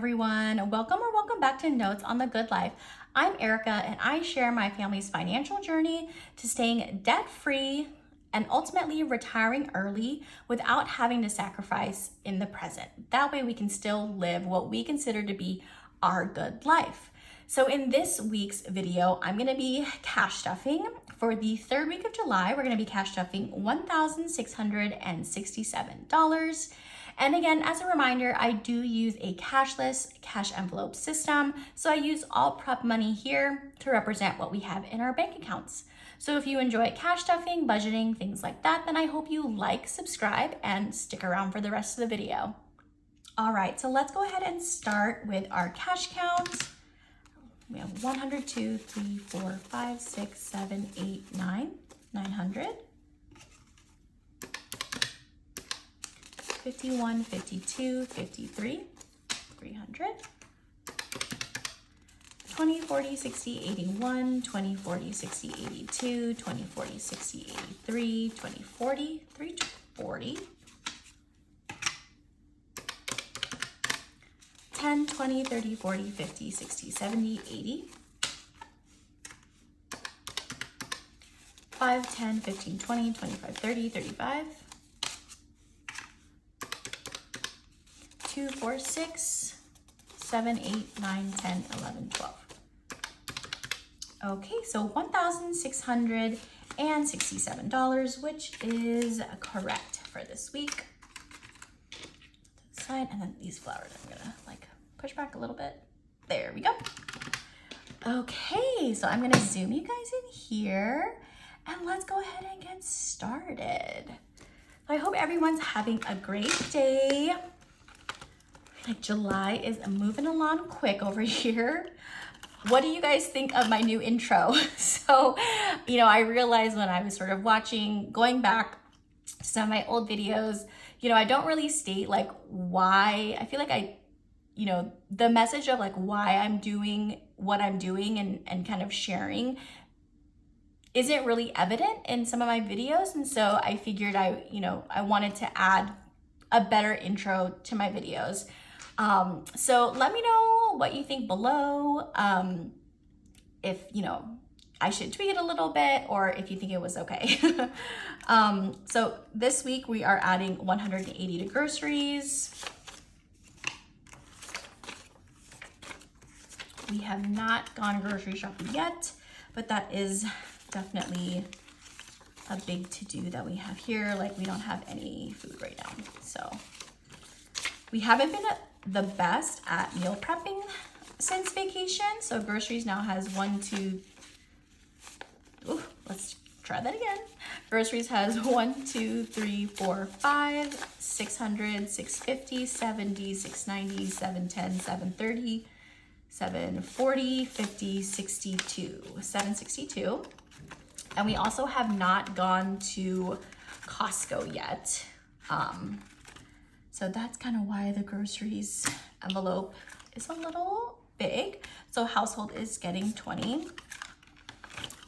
everyone. Welcome or welcome back to Notes on the Good Life. I'm Erika and I share my family's financial journey to staying debt-free and ultimately retiring early without having to sacrifice in the present. That way we can still live what we consider to be our good life. So in this week's video, I'm gonna be cash stuffing. For the third week of July, we're gonna be cash stuffing $1,667. And again, as a reminder, I do use a cashless cash envelope system. So I use all prep money here to represent what we have in our bank accounts. So if you enjoy cash stuffing, budgeting, things like that, then I hope you like, subscribe, and stick around for the rest of the video. All right, so let's go ahead and start with our cash count. We have 100, 2, 3, 4, 5, 6, 7, 8, 9, 900. 51, 52, 53, 300. 20, 40, 60, 81, 20, 40, 60, 82, 20, 40, 60, 83, 20, 40, 340. 10, 20, 30, 40, 50, 60, 70, 80. 5, 10, 15, 20, 25, 30, 35. 2, 4, 6, 7, 8, 9, 10, 11, 12. Okay, so $1,667, which is correct for this week. Side, and then these flowers, I'm gonna like push back a little bit. There we go. Okay, so I'm gonna zoom you guys in here and let's go ahead and get started. I hope everyone's having a great day. Like July is moving along quick over here. What do you guys think of my new intro? So, I realized when I was sort of going back to some of my old videos, I don't really state like why. I feel like the message of like why I'm doing what I'm doing and kind of sharing isn't really evident in some of my videos. And so I figured I wanted to add a better intro to my videos. So let me know what you think below. If, I should tweak it a little bit or if you think it was okay. So this week we are adding 180 to groceries. We have not gone grocery shopping yet, but that is definitely a big to-do that we have here. Like we don't have any food right now. So we haven't been the best at meal prepping since vacation. So groceries now has let's try that again. Groceries has 1, 2, 3, 4, 5, 600, 650, 70, 690, 710, 730, 740, 50, 62, 762. And we also have not gone to Costco yet. So that's kind of why the groceries envelope is a little big. So household is getting 20.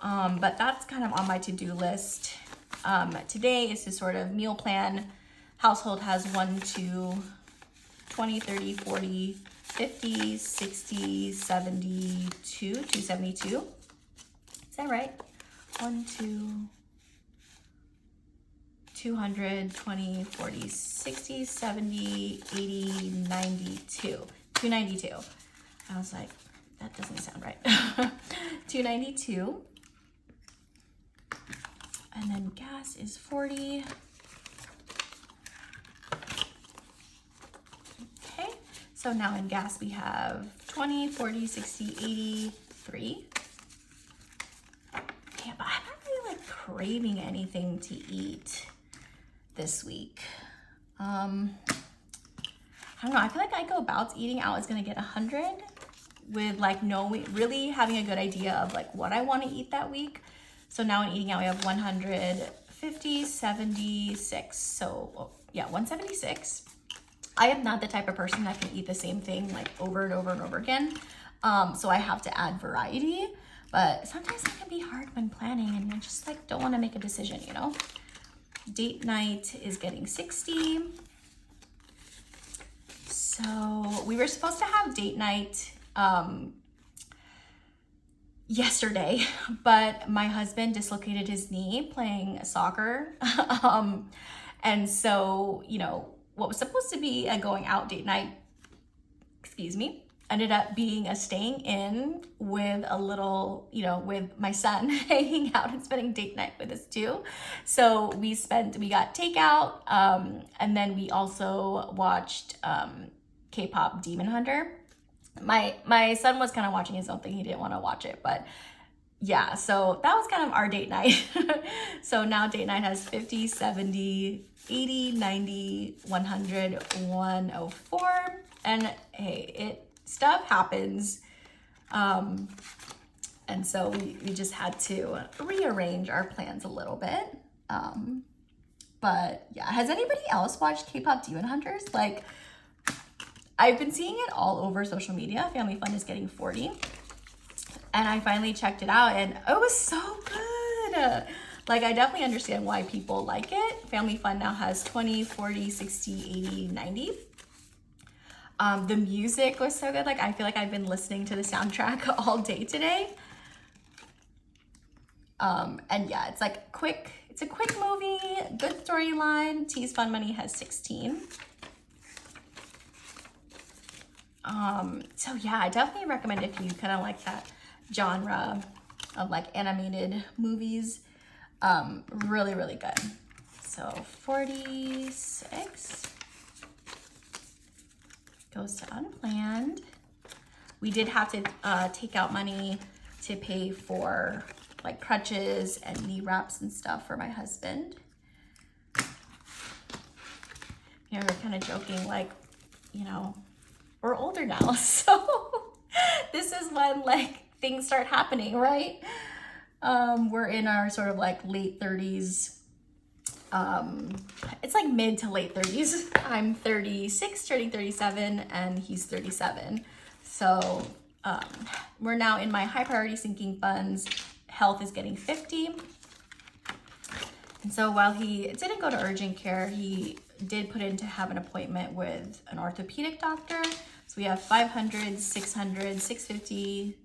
But that's kind of on my to-do list. Today is to sort of meal plan. Household has 1, 2, 20, 30, 40, 50, 60, 72, 272. Is that right? 1, 2, 200, 20, 40, 60, 70, 80, 92, 292. I was like, that doesn't sound right. 292. And then gas is 40. Okay, so now in gas we have 20, 40, 60, 80, 3. Yeah, but I'm not really like craving anything to eat this week. I don't know, I feel like I go about eating out is gonna get 100 with like really having a good idea of like what I want to eat that week. So now in eating out we have 150, 76. So yeah, 176. I am not the type of person that can eat the same thing like over and over and over again. So I have to add variety, but sometimes it can be hard when planning and you just like don't want to make a decision, Date night is getting 60. So we were supposed to have date night yesterday, but my husband dislocated his knee playing soccer. And so, you know, what was supposed to be a going out date night, excuse me, ended up being a staying in with a little, you know, with my son hanging out and spending date night with us too. So we got takeout, and then we also watched K-pop Demon Hunter. My son was kind of watching his own thing. He didn't want to watch it, but yeah, so that was kind of our date night. So now date night has 50, 70, 80, 90, 100, 104. And hey, stuff happens. And so we just had to rearrange our plans a little bit. But yeah, has anybody else watched K-pop Demon Hunters? Like, I've been seeing it all over social media. Family Fun is getting 40. And I finally checked it out and it was so good. Like, I definitely understand why people like it. Family Fun now has 20, 40, 60, 80, 90. The music was so good. Like, I feel like I've been listening to the soundtrack all day today. And yeah, it's like it's a quick movie, good storyline. T's Fun Money has 16. So yeah, I definitely recommend if you kind of like that genre of like animated movies. Really, really good. So 46 goes to unplanned. We did have to take out money to pay for like crutches and knee wraps and stuff for my husband. You know, we're kind of joking, like, you know, we're older now, so this is when like things start happening, right? We're in our sort of like late 30s. It's like mid to late 30s. I'm 36, turning 37, and he's 37. So we're now in my high priority sinking funds. Health is getting 50. And so while he didn't go to urgent care, he did put in to have an appointment with an orthopedic doctor. So we have 500, 600, 650,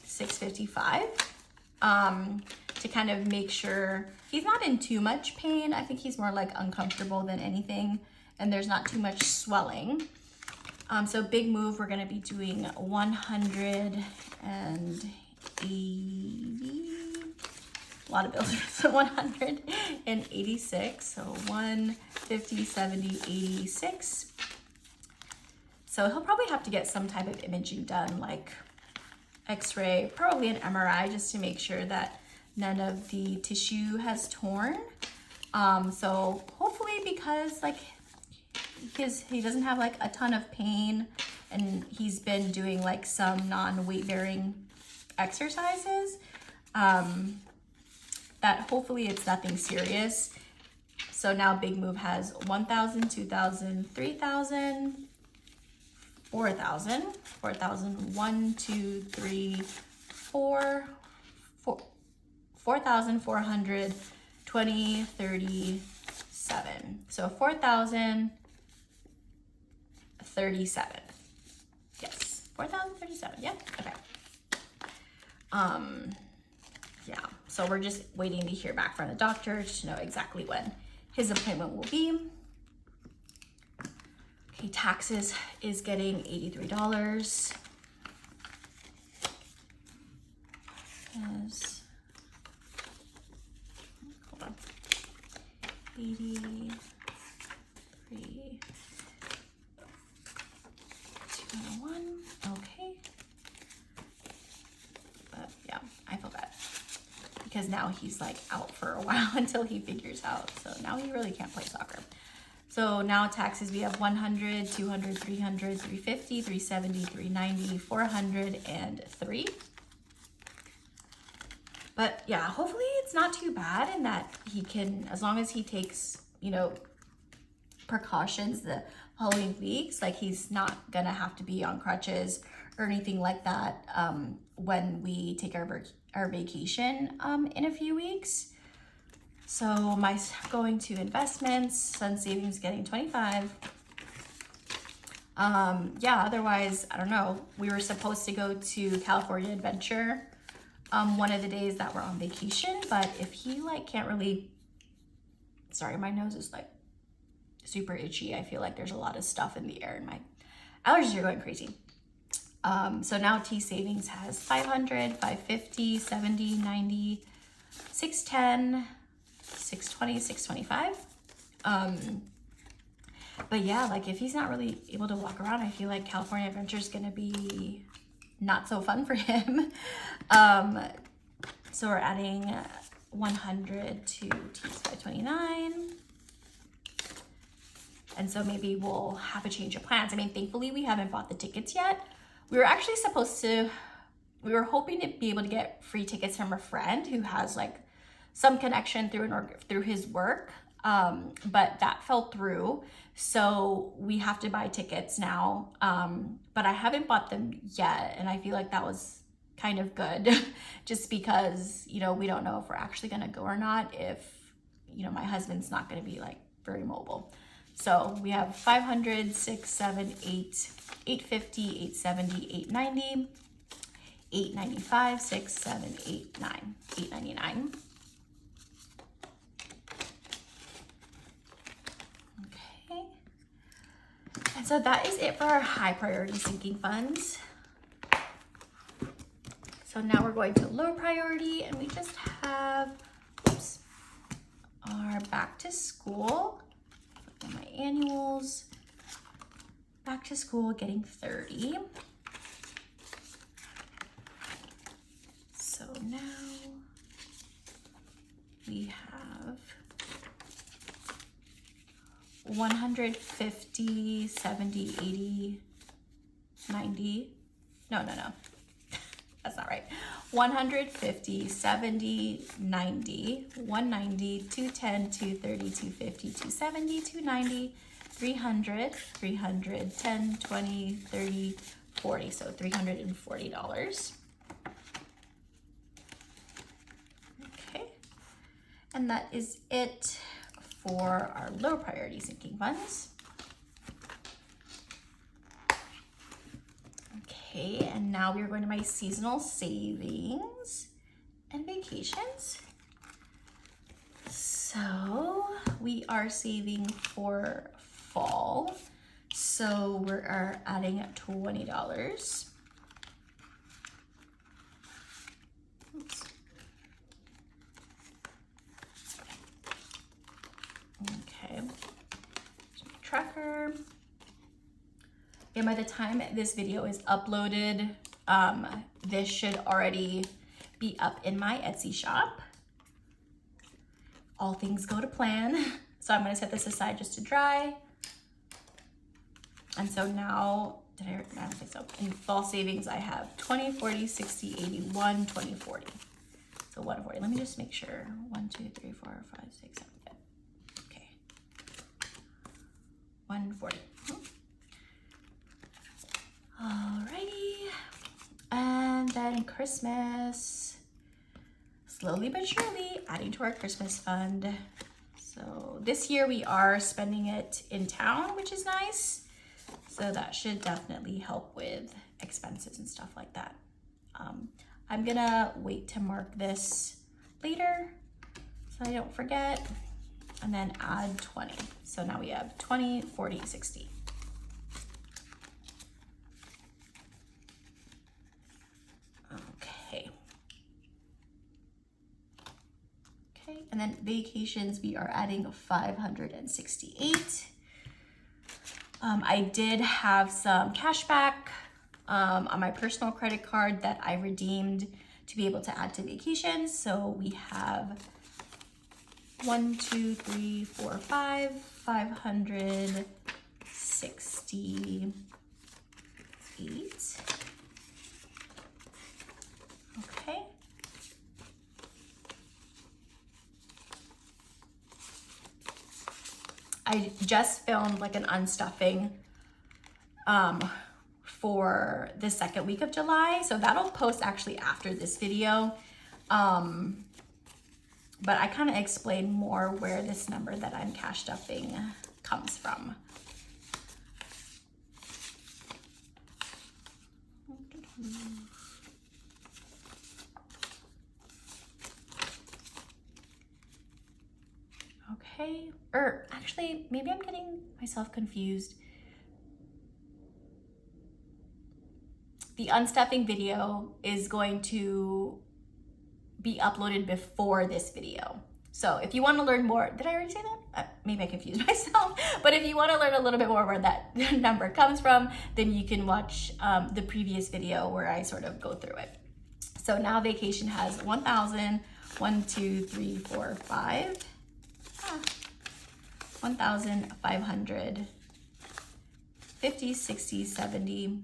655 to kind of make sure he's not in too much pain. I think he's more like uncomfortable than anything, and there's not too much swelling. So big move, we're gonna be doing 180, a lot of bills, so 186, so 150, 70, 86. So he'll probably have to get some type of imaging done, like x-ray, probably an MRI, just to make sure that none of the tissue has torn. So hopefully, because like he doesn't have like a ton of pain, and he's been doing like some non-weight bearing exercises, that hopefully it's nothing serious. So now Big Move has 1,000, 2,000, 3,000, 4,000, 4,000, 1, 2, 3, 4, 4,400, 20, 37. So 4,037. Yes, 4,037. Yeah. Okay. Yeah. So we're just waiting to hear back from the doctor to know exactly when his appointment will be. Okay, taxes is getting $83. Yes. Hold on. 83. 201. Okay. But yeah, I feel bad because now he's like out for a while until he figures out. So now he really can't play soccer. So now taxes, we have 100, 200, 300, 350, 370, 390, 403. But yeah, hopefully it's not too bad, and that he can, as long as he takes, you know, precautions the following weeks, like he's not gonna have to be on crutches or anything like that when we take our vacation in a few weeks. So my going to investments, Sun Savings getting 25, Yeah, otherwise, I don't know. We were supposed to go to California Adventure one of the days that we're on vacation, but if he like can't really, sorry, my nose is like super itchy. I feel like there's a lot of stuff in the air and my allergies are going crazy. So now T Savings has 500, 550, 70, 90, 610, 620, 625. But yeah, like if he's not really able to walk around, I feel like California Adventure is gonna be not so fun for him. So we're adding 100 to T529. And so maybe we'll have a change of plans. I mean, thankfully we haven't bought the tickets yet. We were actually we were hoping to be able to get free tickets from a friend who has like some connection through his work. But that fell through. So we have to buy tickets now. But I haven't bought them yet. And I feel like that was kind of good just because, you know, we don't know if we're actually going to go or not, if, you know, my husband's not going to be like very mobile. So we have 500, 6, 7, 8, 850, 870, 890, 895, 6, 7, 8, 9, 899. Okay. And so that is it for our high priority sinking funds. So now we're going to low priority and we just have, oops, our back to school. My annuals, back to school getting 30. So now we have 150, 70, 80, 90. No. That's not right. 150, 70, 90, 190, 210, 230, 250, 270, 290, 300, 300, 10, 20, 30, 40. So $340. Okay. And that is it for our low priority sinking funds. Okay, and now we're going to my seasonal savings and vacations. So we are saving for fall. So we're adding $20. Oops. Okay, tracker. And by the time this video is uploaded, this should already be up in my Etsy shop. All things go to plan. So I'm gonna set this aside just to dry. And so now, I don't think so. In fall savings, I have 20, 40, 60, 81, 20, 40. So 140, let me just make sure. 1, 2, 3, 4, 5, 6, 7, 8. Okay. 140. Alrighty, and then Christmas, slowly but surely adding to our Christmas fund. So this year we are spending it in town, which is nice. So that should definitely help with expenses and stuff like that. I'm gonna wait to mark this later so I don't forget, and then add 20. So now we have 20, 40, 60. And then vacations, we are adding 568. I did have some cash back on my personal credit card that I redeemed to be able to add to vacations. So we have 1, 2, 3, 4, 5, 568. Okay. I just filmed like an unstuffing for the second week of July. So that'll post actually after this video. But I kind of explain more where this number that I'm cash stuffing comes from. Okay, or actually, maybe I'm getting myself confused. The unstuffing video is going to be uploaded before this video. So if you want to learn more, did I already say that? Maybe I confused myself. But if you want to learn a little bit more where that number comes from, then you can watch the previous video where I sort of go through it. So now vacation has 1,000, 1, 2, 3, 4, 5. 1,500, 50, 60, 70,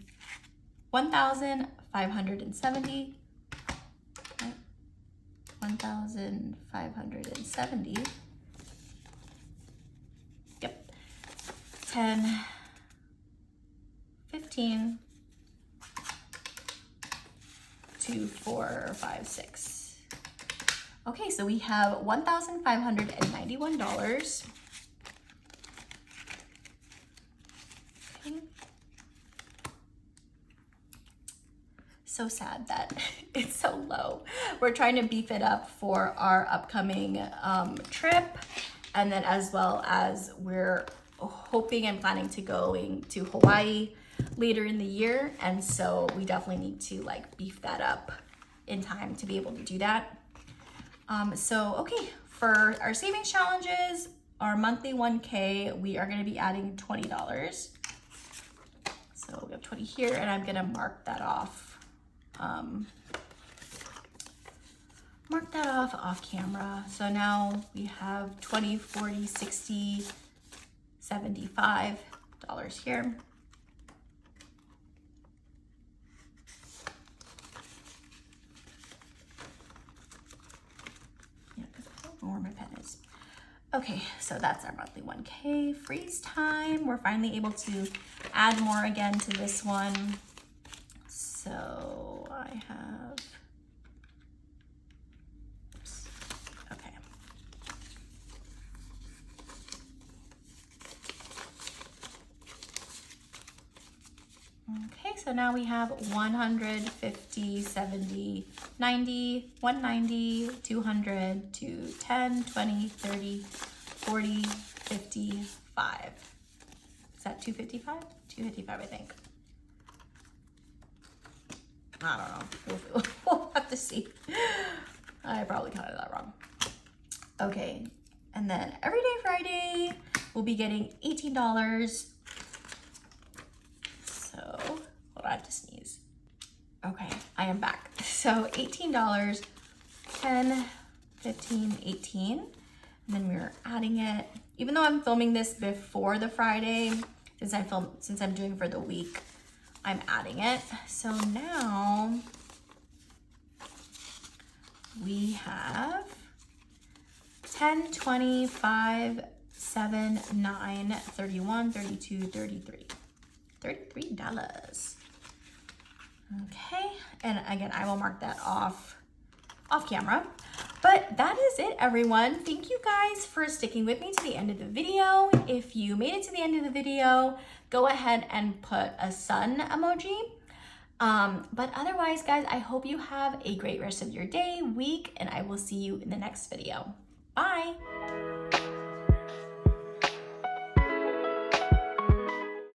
1,570, 1,570, yep, 10, 15, 2, 4, 5, 6. Okay, so we have $1,591. Okay. So sad that it's so low. We're trying to beef it up for our upcoming trip, and then as well as we're hoping and planning to going to Hawaii later in the year, and so we definitely need to like beef that up in time to be able to do that. So, okay, for our savings challenges, our monthly 1K, we are going to be adding $20. So we have 20 here, and I'm going to mark that off. Mark that off camera. So now we have 20, 40, 60, $75 here. Where my pen is. Okay, so that's our monthly 1K. Freeze time. We're finally able to add more again to this one. So I have, oops, okay. Okay, so now we have 100, 50, 70, 90, 190, 200, 210, 20, 30, 40, 55. Is that 255? 255, I think. I don't know. We'll have to see. I probably counted that wrong. Okay, and then Everyday Friday, we'll be getting $18. So, hold on, I have to sneeze. Okay, I am back. So $18, 10, 15, 18. And then we're adding it. Even though I'm filming this before the Friday, since I'm doing for the week, I'm adding it. So now we have 10, 20, 5, 7, 9, 31, 32, 33. $33. Okay, and again, I will mark that off camera. But that is it, everyone. Thank you guys for sticking with me to the end of the video. If you made it to the end of the video, go ahead and put a sun emoji. But otherwise, guys, I hope you have a great rest of your day, week, and I will see you in the next video. Bye.